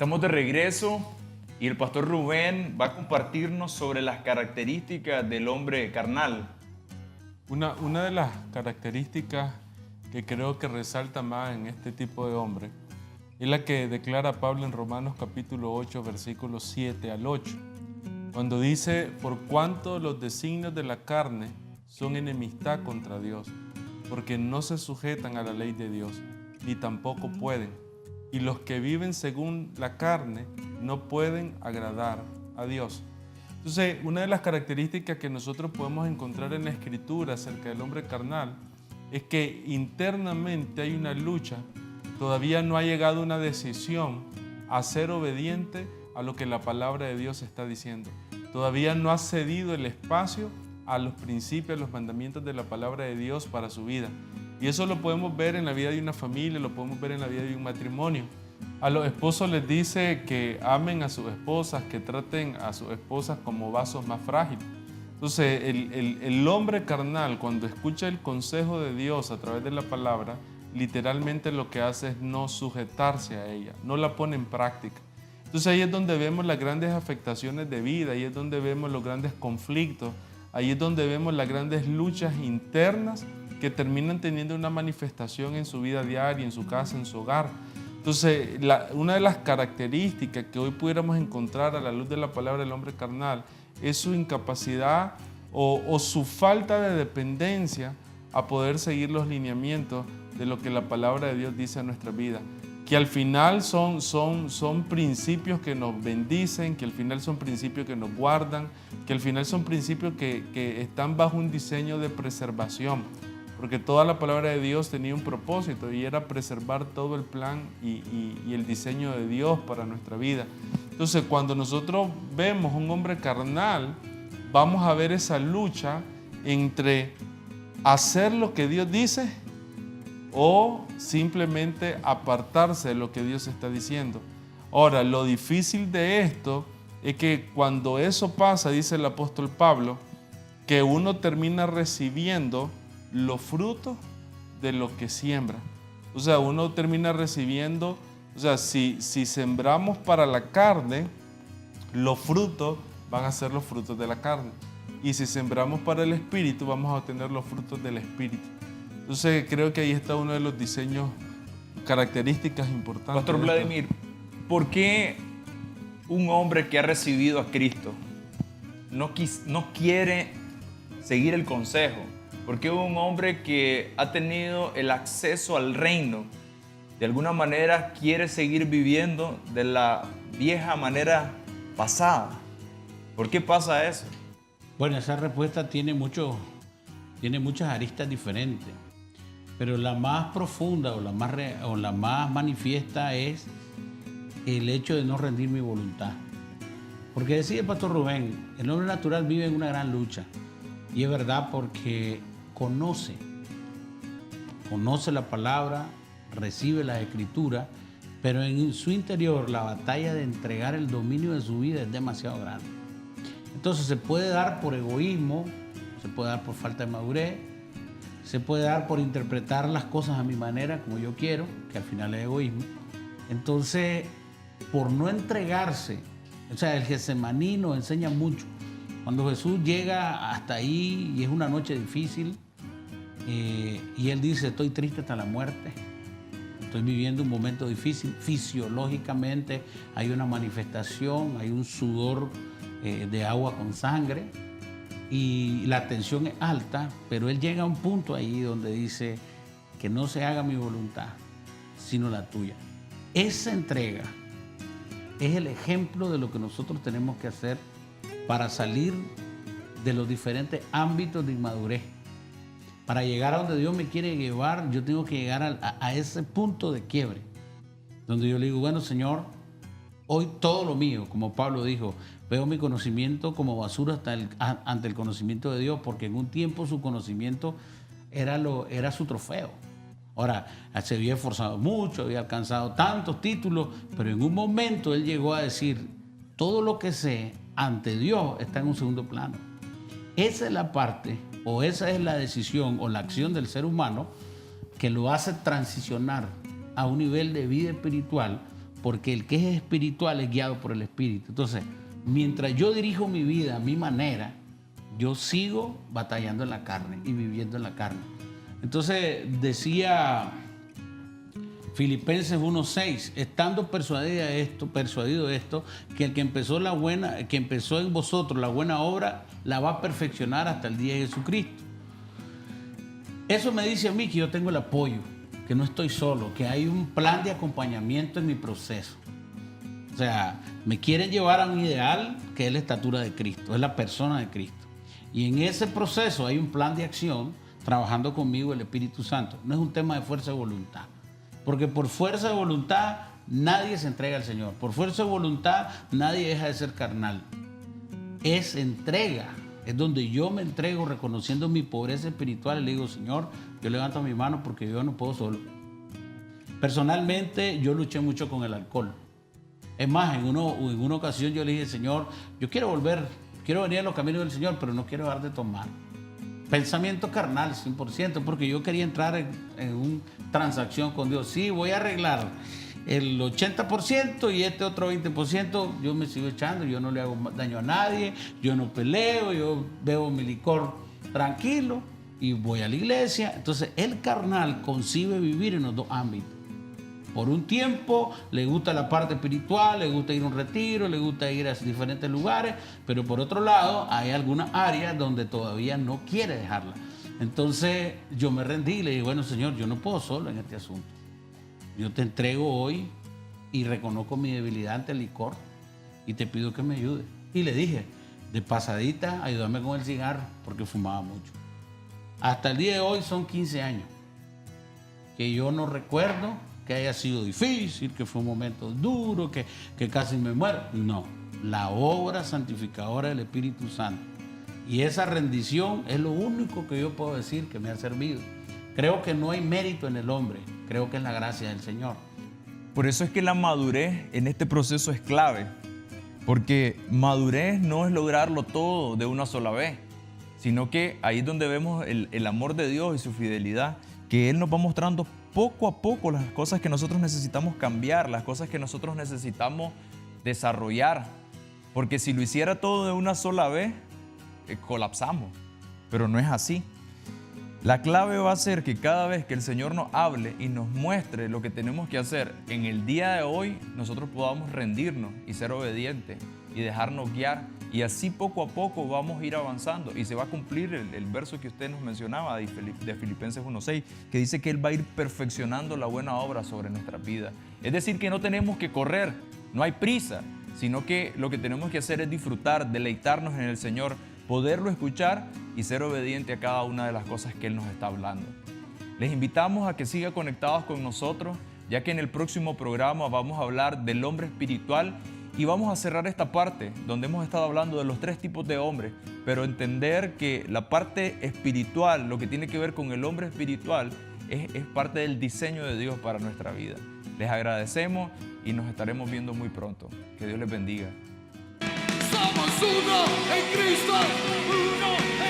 Estamos de regreso y el pastor Rubén va a compartirnos sobre las características del hombre carnal. Una de las características que creo que resalta más en este tipo de hombre es la que declara Pablo en Romanos capítulo 8, versículos 7 al 8, cuando dice: por cuanto los designios de la carne son enemistad contra Dios, porque no se sujetan a la ley de Dios, ni tampoco pueden. Y los que viven según la carne no pueden agradar a Dios. Entonces, una de las características que nosotros podemos encontrar en la Escritura acerca del hombre carnal es que internamente hay una lucha. Todavía no ha llegado una decisión a ser obediente a lo que la palabra de Dios está diciendo. Todavía no ha cedido el espacio a los principios, a los mandamientos de la palabra de Dios para su vida. Y eso lo podemos ver en la vida de una familia, lo podemos ver en la vida de un matrimonio. A los esposos les dice que amen a sus esposas, que traten a sus esposas como vasos más frágiles. Entonces, el hombre carnal, cuando escucha el consejo de Dios a través de la palabra, literalmente lo que hace es no sujetarse a ella, no la pone en práctica. Entonces ahí es donde vemos las grandes afectaciones de vida, ahí es donde vemos los grandes conflictos, ahí es donde vemos las grandes luchas internas que terminan teniendo una manifestación en su vida diaria, en su casa, en su hogar. Entonces, una de las características que hoy pudiéramos encontrar a la luz de la palabra del hombre carnal es su incapacidad o su falta de dependencia a poder seguir los lineamientos de lo que la palabra de Dios dice a nuestra vida, que al final son principios que nos bendicen, que al final son principios que nos guardan, que al final son principios que están bajo un diseño de preservación, porque toda la palabra de Dios tenía un propósito y era preservar todo el plan y el diseño de Dios para nuestra vida. Entonces, cuando nosotros vemos un hombre carnal, vamos a ver esa lucha entre hacer lo que Dios dice o simplemente apartarse de lo que Dios está diciendo. Ahora, lo difícil de esto es que cuando eso pasa, dice el apóstol Pablo, que uno termina recibiendo los frutos de lo que siembra. O sea, uno termina recibiendo, o sea, si sembramos para la carne, los frutos van a ser los frutos de la carne. Y si sembramos para el Espíritu, vamos a obtener los frutos del Espíritu. Entonces, creo que ahí está uno de los diseños, características importantes. Pastor Vladimir, ¿por qué un hombre que ha recibido a Cristo no quiere seguir el consejo? ¿Por qué un hombre que ha tenido el acceso al reino, de alguna manera quiere seguir viviendo de la vieja manera pasada? ¿Por qué pasa eso? Bueno, esa respuesta tiene muchas aristas diferentes, pero la más profunda o la más manifiesta es el hecho de no rendir mi voluntad. Porque decía el pastor Rubén, el hombre natural vive en una gran lucha, y es verdad, porque conoce la palabra, recibe la escritura, pero en su interior la batalla de entregar el dominio de su vida es demasiado grande. Entonces se puede dar por egoísmo, se puede dar por falta de madurez, se puede dar por interpretar las cosas a mi manera, como yo quiero, que al final es egoísmo. Entonces, por no entregarse, o sea, el Getsemaní nos enseña mucho. Cuando Jesús llega hasta ahí y es una noche difícil, y Él dice: estoy triste hasta la muerte, estoy viviendo un momento difícil, fisiológicamente hay una manifestación, hay un sudor de agua con sangre y la tensión es alta, pero Él llega a un punto ahí donde dice: que no se haga mi voluntad, sino la tuya. Esa entrega es el ejemplo de lo que nosotros tenemos que hacer para salir de los diferentes ámbitos de inmadurez. Para llegar a donde Dios me quiere llevar, yo tengo que llegar a ese punto de quiebre, donde yo le digo: bueno, Señor, hoy todo lo mío, como Pablo dijo, veo mi conocimiento como basura ante el conocimiento de Dios, porque en un tiempo su conocimiento era su trofeo. Ahora, se había esforzado mucho, había alcanzado tantos títulos, pero en un momento él llegó a decir: todo lo que sé ante Dios está en un segundo plano. Esa es la parte, o esa es la decisión o la acción del ser humano que lo hace transicionar a un nivel de vida espiritual porque el que es espiritual es guiado por el Espíritu. Entonces, mientras yo dirijo mi vida a mi manera, yo sigo batallando en la carne y viviendo en la carne. Entonces decía Filipenses 1:6, estando persuadido esto, que el que empezó en vosotros la buena obra, la va a perfeccionar hasta el día de Jesucristo. Eso me dice a mí que yo tengo el apoyo, que no estoy solo, que hay un plan de acompañamiento en mi proceso. O sea, me quieren llevar a un ideal que es la estatura de Cristo, es la persona de Cristo. Y en ese proceso hay un plan de acción trabajando conmigo el Espíritu Santo. No es un tema de fuerza de voluntad, porque por fuerza de voluntad nadie se entrega al Señor. Por fuerza de voluntad nadie deja de ser carnal. Es entrega, es donde yo me entrego reconociendo mi pobreza espiritual y le digo, Señor, yo levanto mi mano porque yo no puedo solo. Personalmente yo luché mucho con el alcohol. Es más, en una ocasión yo le dije, Señor, yo quiero venir a los caminos del Señor, pero no quiero dejar de tomar. Pensamiento carnal, 100%, porque yo quería entrar en una transacción con Dios. Sí, voy a arreglar el 80% y este otro 20% yo me sigo echando, yo no le hago daño a nadie, yo no peleo, yo bebo mi licor tranquilo y voy a la iglesia. Entonces, el carnal concibe vivir en los dos ámbitos. Por un tiempo le gusta la parte espiritual, le gusta ir a un retiro, le gusta ir a diferentes lugares, pero por otro lado hay algunas áreas donde todavía no quiere dejarla. Entonces yo me rendí y le dije, bueno, Señor, yo no puedo solo en este asunto. Yo te entrego hoy y reconozco mi debilidad ante el licor y te pido que me ayudes. Y le dije, de pasadita, ayúdame con el cigarro, porque fumaba mucho. Hasta el día de hoy son 15 años que yo no recuerdo que haya sido difícil, que fue un momento duro, que casi me muero. No, la obra santificadora del Espíritu Santo. Y esa rendición es lo único que yo puedo decir que me ha servido. Creo que no hay mérito en el hombre, creo que es la gracia del Señor. Por eso es que la madurez en este proceso es clave, porque madurez no es lograrlo todo de una sola vez, sino que ahí es donde vemos el amor de Dios y su fidelidad, que Él nos va mostrando poco a poco las cosas que nosotros necesitamos cambiar, las cosas que nosotros necesitamos desarrollar. Porque si lo hiciera todo de una sola vez, colapsamos. Pero no es así. La clave va a ser que cada vez que el Señor nos hable y nos muestre lo que tenemos que hacer en el día de hoy, nosotros podamos rendirnos y ser obedientes y dejarnos guiar. Y así poco a poco vamos a ir avanzando y se va a cumplir el verso que usted nos mencionaba de Filipenses 1:6, que dice que Él va a ir perfeccionando la buena obra sobre nuestra vida. Es decir, que no tenemos que correr, no hay prisa, sino que lo que tenemos que hacer es disfrutar, deleitarnos en el Señor, poderlo escuchar y ser obediente a cada una de las cosas que Él nos está hablando. Les invitamos a que sigan conectados con nosotros, ya que en el próximo programa vamos a hablar del hombre espiritual. Y vamos a cerrar esta parte donde hemos estado hablando de los 3 tipos de hombres, pero entender que la parte espiritual, lo que tiene que ver con el hombre espiritual, es parte del diseño de Dios para nuestra vida. Les agradecemos y nos estaremos viendo muy pronto. Que Dios les bendiga. Somos uno en Cristo, uno